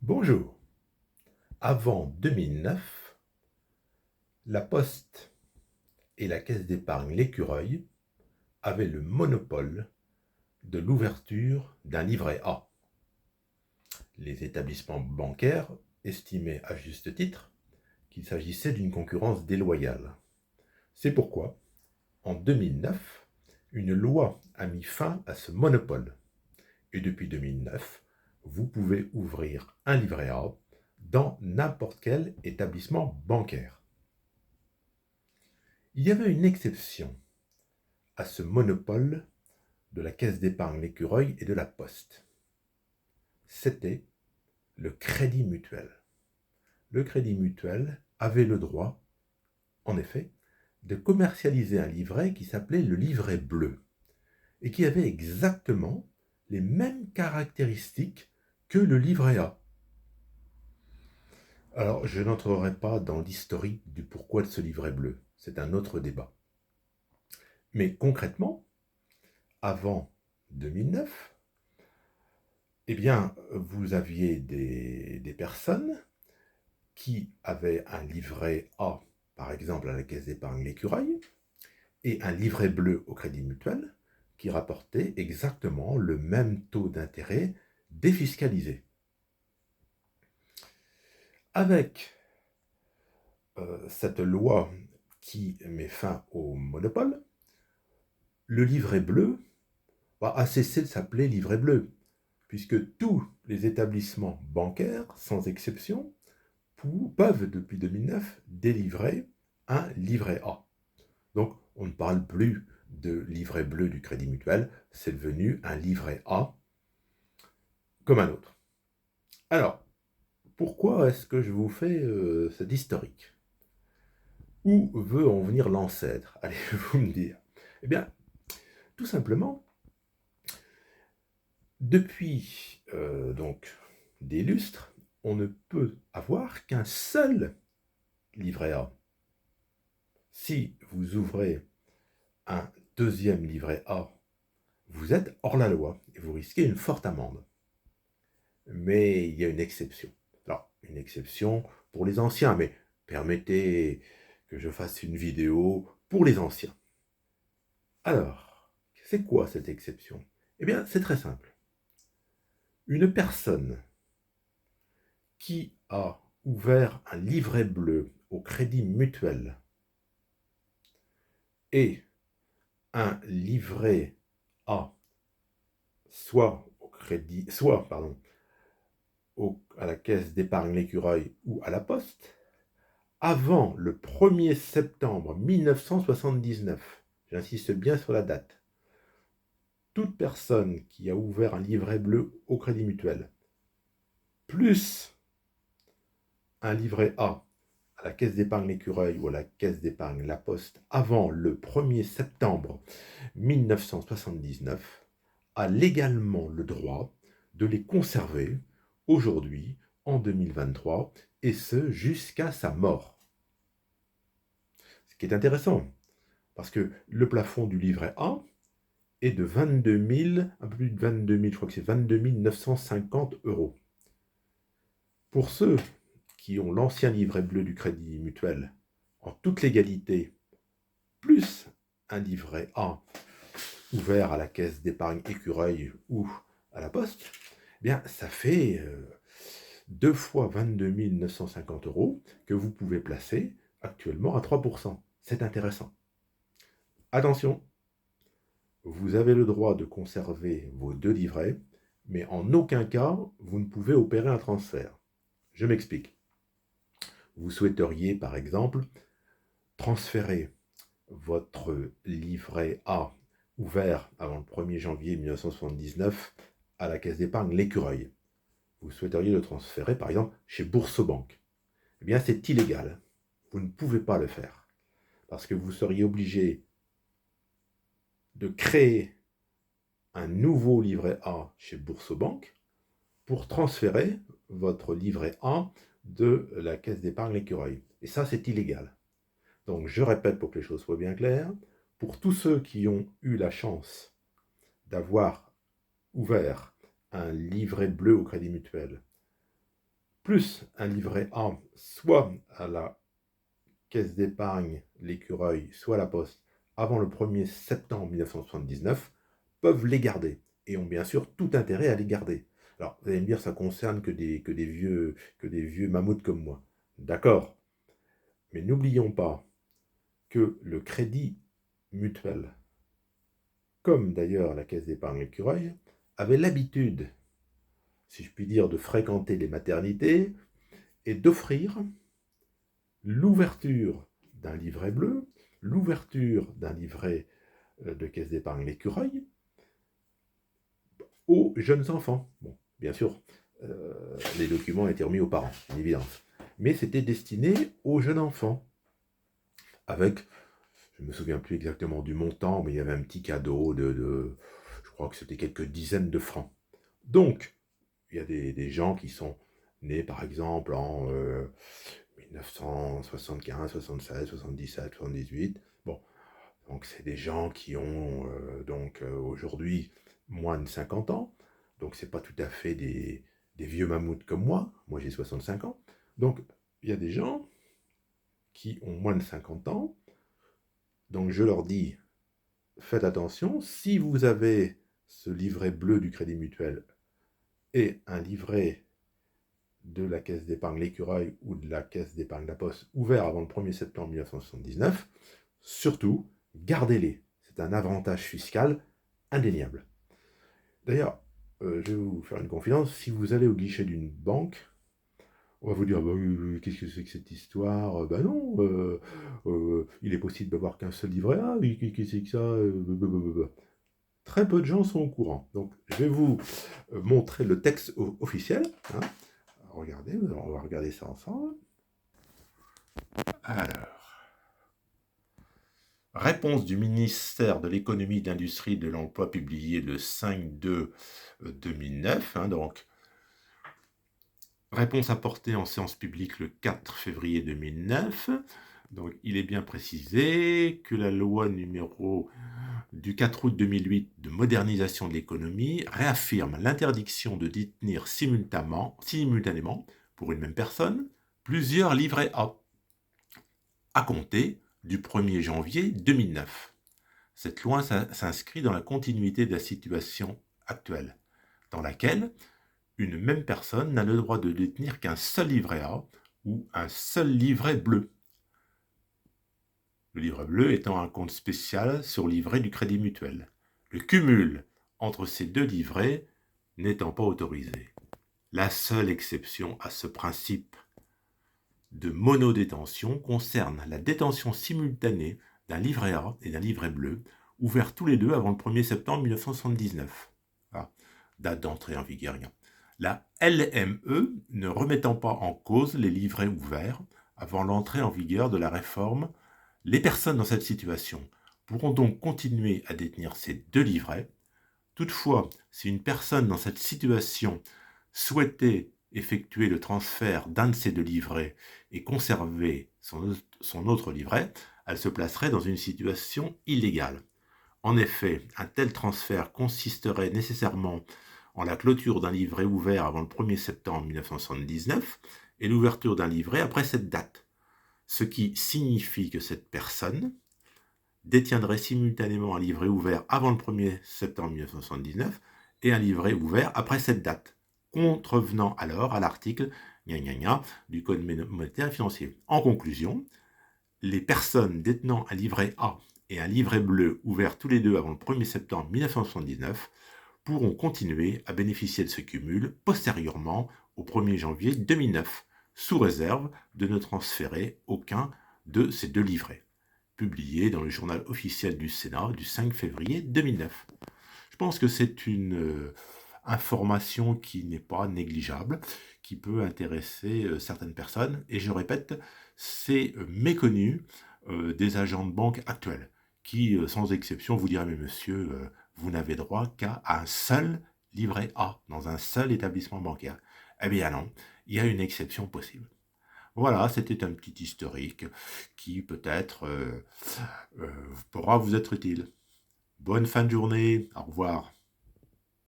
Bonjour. Avant 2009, la Poste et la Caisse d'épargne L'Écureuil avaient le monopole de l'ouverture d'un livret A. Les établissements bancaires estimaient à juste titre qu'il s'agissait d'une concurrence déloyale. C'est pourquoi, en 2009, une loi a mis fin à ce monopole. Et depuis 2009, vous pouvez ouvrir un livret A dans n'importe quel établissement bancaire. Il y avait une exception à ce monopole de la Caisse d'épargne L'Écureuil et de la Poste. C'était le Crédit Mutuel. Le Crédit Mutuel avait le droit, en effet, de commercialiser un livret qui s'appelait le livret bleu et qui avait exactement les mêmes caractéristiques que le livret A. Alors, je n'entrerai pas dans l'historique du pourquoi de ce livret bleu, c'est un autre débat. Mais concrètement, avant 2009, eh bien, vous aviez des personnes qui avaient un livret A, par exemple à la Caisse d'épargne L'Écureuil, et un livret bleu au Crédit Mutuel, qui rapportait exactement le même taux d'intérêt défiscalisé. Avec cette loi qui met fin au monopole, le livret bleu a cessé de s'appeler livret bleu, puisque tous les établissements bancaires, sans exception, peuvent depuis 2009 délivrer un livret A. Donc on ne parle plus de livret bleu du Crédit Mutuel, c'est devenu un livret A comme un autre. Alors, pourquoi est-ce que je vous fais cet historique? Où veut en venir l'ancêtre? Allez-vous me dire. Eh bien, tout simplement, depuis donc des lustres, on ne peut avoir qu'un seul livret A. Si vous ouvrez un deuxième livret A, vous êtes hors la loi et vous risquez une forte amende. Mais il y a une exception. Alors, une exception pour les anciens, mais permettez que je fasse une vidéo pour les anciens. Alors, c'est quoi cette exception? Eh bien, c'est très simple. Une personne qui a ouvert un livret bleu au Crédit Mutuel et un livret A, à la Caisse d'épargne L'Écureuil ou à la Poste, avant le 1er septembre 1979, j'insiste bien sur la date, toute personne qui a ouvert un livret bleu au Crédit Mutuel, plus un livret A à la Caisse d'épargne L'Écureuil ou à la Caisse d'épargne La Poste avant le 1er septembre 1979, a légalement le droit de les conserver aujourd'hui, en 2023, et ce jusqu'à sa mort. Ce qui est intéressant, parce que le plafond du livret A est de 22 000, un peu plus de 22 000, je crois que c'est 22 950 €. Pour ceux qui ont l'ancien livret bleu du Crédit Mutuel en toute légalité, plus un livret A ouvert à la Caisse d'épargne Écureuil ou à la Poste, eh bien ça fait 2 fois 22 950 € que vous pouvez placer actuellement à 3%. C'est intéressant. Attention, vous avez le droit de conserver vos deux livrets, mais en aucun cas, vous ne pouvez opérer un transfert. Je m'explique. Vous souhaiteriez, par exemple, transférer votre livret A ouvert avant le 1er janvier 1979 à la Caisse d'épargne L'Écureuil. Vous souhaiteriez le transférer, par exemple, chez Boursorama. Eh bien, c'est illégal. Vous ne pouvez pas le faire. Parce que vous seriez obligé de créer un nouveau livret A chez Boursorama pour transférer votre livret A de la Caisse d'épargne L'Écureuil. Et ça, c'est illégal. Donc, je répète pour que les choses soient bien claires, pour tous ceux qui ont eu la chance d'avoir ouvert un livret bleu au Crédit Mutuel plus un livret A, soit à la Caisse d'épargne, l'Écureuil, soit à la Poste, avant le 1er septembre 1979, peuvent les garder et ont bien sûr tout intérêt à les garder. Alors, vous allez me dire, ça concerne que des vieux mammouths comme moi. D'accord, mais n'oublions pas que le crédit mutuel, comme d'ailleurs la Caisse d'épargne l'Écureuil, avait l'habitude, si je puis dire, de fréquenter les maternités et d'offrir l'ouverture d'un livret bleu, l'ouverture d'un livret de Caisse d'épargne l'Écureuil aux jeunes enfants. Bon, bien sûr, les documents étaient remis aux parents, une évidence. Mais c'était destiné aux jeunes enfants. Avec, je ne me souviens plus exactement du montant, mais il y avait un petit cadeau je crois que c'était quelques dizaines de francs. Donc, il y a des gens qui sont nés, par exemple, en 1975, 76, 77, 78. Bon, donc c'est des gens qui ont aujourd'hui moins de 50 ans. Donc c'est pas tout à fait des vieux mammouths comme moi. Moi j'ai 65 ans. Donc il y a des gens qui ont moins de 50 ans. Donc je leur dis, faites attention, si vous avez ce livret bleu du Crédit Mutuel et un livret de la Caisse d'épargne l'Écureuil ou de la Caisse d'épargne La Poste ouvert avant le 1er septembre 1979, surtout, gardez-les. C'est un avantage fiscal indéniable. D'ailleurs, je vais vous faire une confidence, si vous allez au guichet d'une banque, on va vous dire, bah, qu'est-ce que c'est que cette histoire? Ben non, il est possible d'avoir qu'un seul livret A, qu'est-ce que c'est que ça? Très peu de gens sont au courant. Donc, je vais vous montrer le texte officiel. Hein. Regardez, on va regarder ça ensemble. Alors, réponse du ministère de l'Économie, de l'Industrie et de l'Emploi publiée le 5/2/2009. Donc, réponse apportée en séance publique le 4 février 2009. Donc, il est bien précisé que la loi numéro du 4 août 2008 de modernisation de l'économie réaffirme l'interdiction de détenir simultanément, pour une même personne, plusieurs livrets A, à compter du 1er janvier 2009. Cette loi s'inscrit dans la continuité de la situation actuelle, dans laquelle une même personne n'a le droit de détenir qu'un seul livret A ou un seul livret bleu. Le livret bleu étant un compte spécial sur livret du Crédit Mutuel. Le cumul entre ces deux livrets n'étant pas autorisé. La seule exception à ce principe de monodétention concerne la détention simultanée d'un livret A et d'un livret bleu, ouverts tous les deux avant le 1er septembre 1979. Ah, date d'entrée en vigueur. La LME ne remettant pas en cause les livrets ouverts avant l'entrée en vigueur de la réforme, les personnes dans cette situation pourront donc continuer à détenir ces deux livrets. Toutefois, si une personne dans cette situation souhaitait effectuer le transfert d'un de ces deux livrets et conserver son autre livret, elle se placerait dans une situation illégale. En effet, un tel transfert consisterait nécessairement en la clôture d'un livret ouvert avant le 1er septembre 1979 et l'ouverture d'un livret après cette date, ce qui signifie que cette personne détiendrait simultanément un livret ouvert avant le 1er septembre 1979 et un livret ouvert après cette date, contrevenant alors à l'article du Code monétaire et financier. En conclusion, les personnes détenant un livret A et un livret bleu ouverts tous les deux avant le 1er septembre 1979 pourront continuer à bénéficier de ce cumul postérieurement au 1er janvier 2009, sous réserve de ne transférer aucun de ces deux livrets, publié dans le journal officiel du Sénat du 5 février 2009. Je pense que c'est une information qui n'est pas négligeable, qui peut intéresser certaines personnes, et je répète, c'est méconnu des agents de banque actuels, qui, sans exception, vous diraient, mais monsieur, vous n'avez droit qu'à un seul livret A dans un seul établissement bancaire. Eh bien non, il y a une exception possible. Voilà, c'était un petit historique qui peut-être pourra vous être utile. Bonne fin de journée, au revoir.